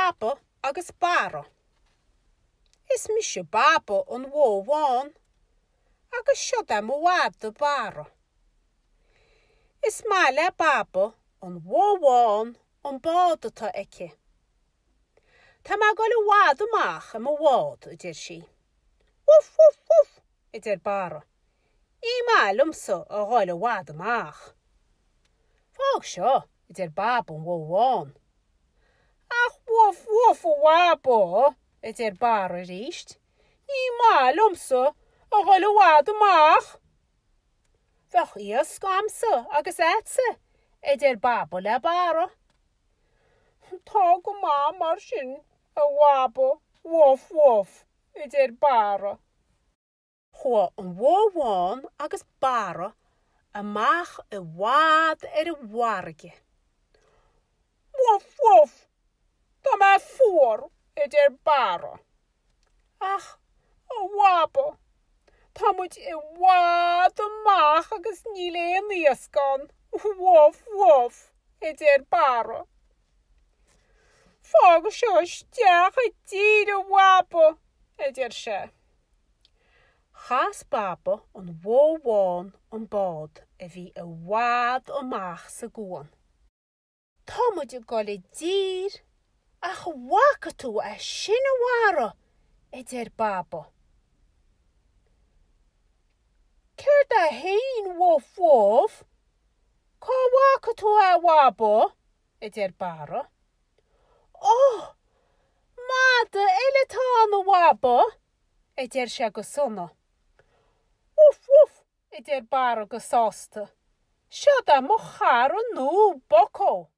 baba agus bara. Is mis se baba an bháin, agus seo am bhád bara. Is má le baba an bháin an bád atá aici. Tá má go le bhád amach am bhád, idir si. Woof, woof, woof, idir bara. Í má lumsa a gáil le bhád amach. Fág seo, idir baba an bháin. Ach, woof, woof a bhába, idir bara ríist. Ní má lumsa a gáil le bhád amach. Fech í skamsa agus étsa, idir baba le bara. Tá go má mar sin a bhába, woof, woof, idir bara. Chua an bháin agus bara amach a bhád ar a bharge. Woof, woof, tá má fuór idir bara. Ach, a bhába, tá muid i bhád amach agus ní le níoscan. Woof, woof, idir bara. Fág seo isteach a dír a bhába, idir se. Chas baba an bháin an bád a bhí a bhád amach sa gúan. Tá muid a go le dír ach bhaca tú a sin a bhara, idir baba. Céir a hain woof, woof, cá bhaca tú a bhába, idir bara. Oh, máda eile tá na bhába, idir se go sonna. Woof, woof, idir bara go sásta. Seo da mo char an nó bocó.